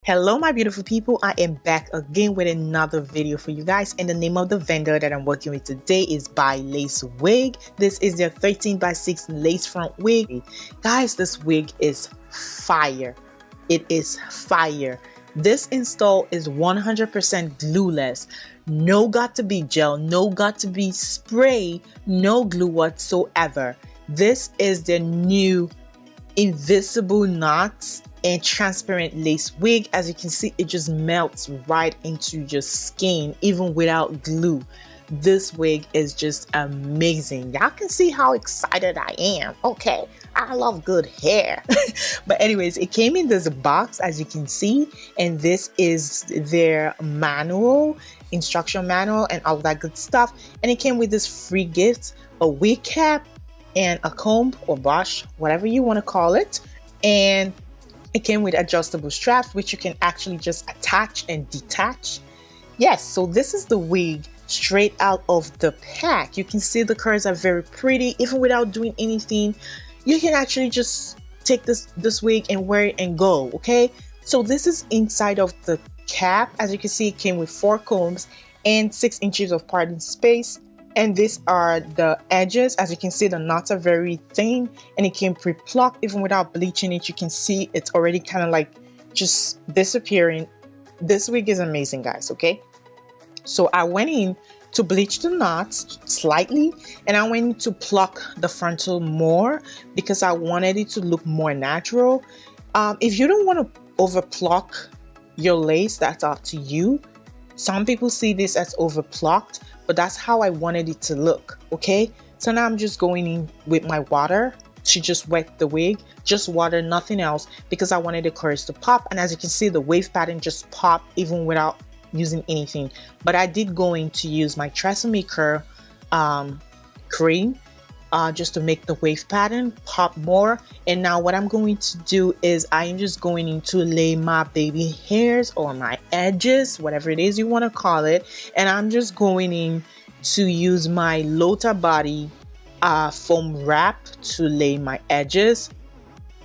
Hello my beautiful people, I am back again with another video for you guys, and the name of the vendor that I'm working with today is BilaceWig. This is their 13x6 LaceFront wig. Guys, this wig is fire. It is fire. This install is 100% glueless. No got to be gel, no got to be spray, no glue whatsoever. This is the new invisible knots and transparent lace wig. As you can see, it just melts right into your skin even without glue. This wig is just amazing. Y'all can see how excited I am. Okay, I love good hair. But anyways, it came in this box, as you can see, and this is their manual, instruction manual and all that good stuff. And it came with this free gift, a wig cap and a comb or brush, whatever you want to call it. And it came with adjustable straps, which you can actually just attach and detach. Yes, so this is the wig straight out of the pack. You can see the curls are very pretty. Even without doing anything, you can actually just take this wig and wear it and go. Okay, so this is inside of the cap. As you can see, it came with 4 combs and 6 inches of parting space. And these are the edges. As you can see, the knots are very thin, and it came pre-plucked. Even without bleaching it, you can see it's already kind of like just disappearing. This wig is amazing, guys. Okay, so I went in to bleach the knots slightly, and I went in to pluck the frontal more because I wanted it to look more natural. If you don't want to over pluck your lace, that's up to you. Some people see this as over plucked, but that's how I wanted it to look. Okay, so now I'm just going in with my water to just wet the wig, just water, nothing else, because I wanted the curls to pop. And as you can see, the wave pattern just popped even without using anything. But I did go in to use my Tresemme curl cream just to make the wave pattern pop more. And now what I'm going to do is I am just going in to lay my baby hairs or my edges, whatever it is you want to call it, and I'm just going in to use my Lota Body foam wrap to lay my edges.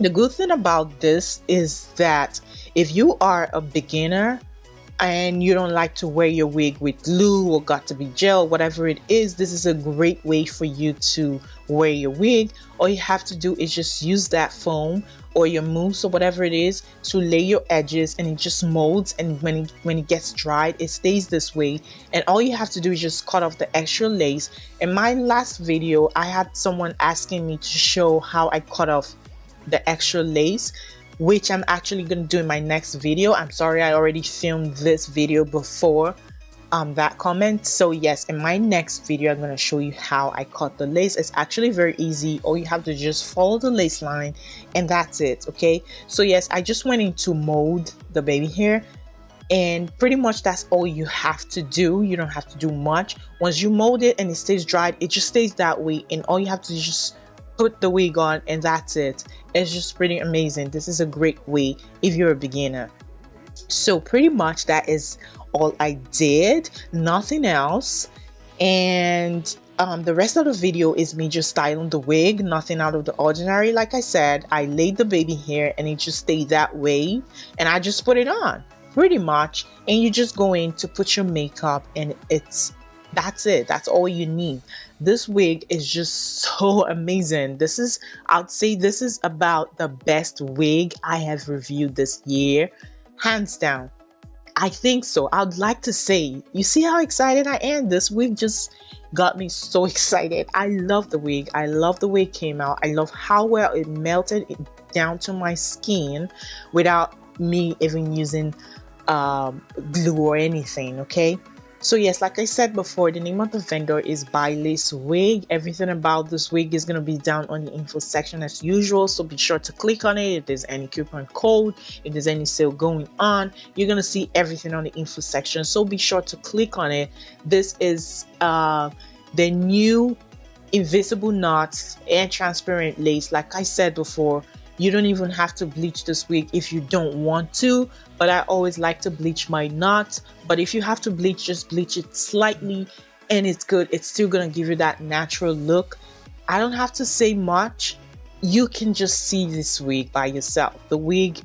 The good thing about this is that if you are a beginner and you don't like to wear your wig with glue or got to be gel, whatever it is, this is a great way for you to wear your wig. All you have to do is just use that foam or your mousse or whatever it is to lay your edges, and it just molds, and when it gets dried, it stays this way. And all you have to do is just cut off the extra lace. In my last video, I had someone asking me to show how I cut off the extra lace, which I'm actually going to do in my next video. I'm sorry, I already filmed this video before that comment. So yes, in my next video, I'm going to show you how I cut the lace. It's actually very easy. All you have to just follow the lace line, and that's it. Okay, so yes, I just went in to mold the baby hair, and pretty much that's all you have to do. You don't have to do much. Once you mold it and it stays dried, it just stays that way, and all you have to do is just put the wig on, and that's it. It's just pretty amazing. This is a great way if you're a beginner. So pretty much that is all I did, nothing else. And the rest of the video is me just styling the wig, nothing out of the ordinary. Like I said, I laid the baby hair and it just stayed that way, and I just put it on pretty much. And you just go in to put your makeup, and that's it. That's all you need. This wig is just so amazing. This is, I'd say this is about the best wig I have reviewed this year, hands down. I think so. I'd like to say, you see how excited I am? This wig just got me so excited. I love the wig. I love the way it came out. I love how well it melted down to my skin without me even using glue or anything. Okay, so yes, like I said before, the name of the vendor is BilaceWig. Everything about this wig is going to be down on the info section as usual, so be sure to click on it. If there's any coupon code, if there's any sale going on, you're going to see everything on the info section, so be sure to click on it. This is the new invisible knots and transparent lace. Like I said before, you don't even have to bleach this wig if you don't want to, but I always like to bleach my knots. But if you have to bleach, just bleach it slightly and it's good. It's still gonna give you that natural look. I don't have to say much. You can just see this wig by yourself. The wig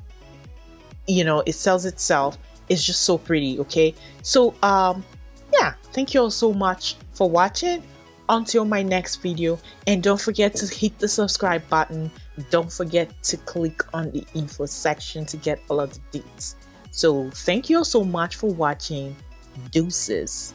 you know, it sells itself. It's just so pretty. Okay, so yeah, thank you all so much for watching. Until my next video, and don't forget to hit the subscribe button. Don't forget to click on the info section to get all of the deets. So thank you all so much for watching. Deuces.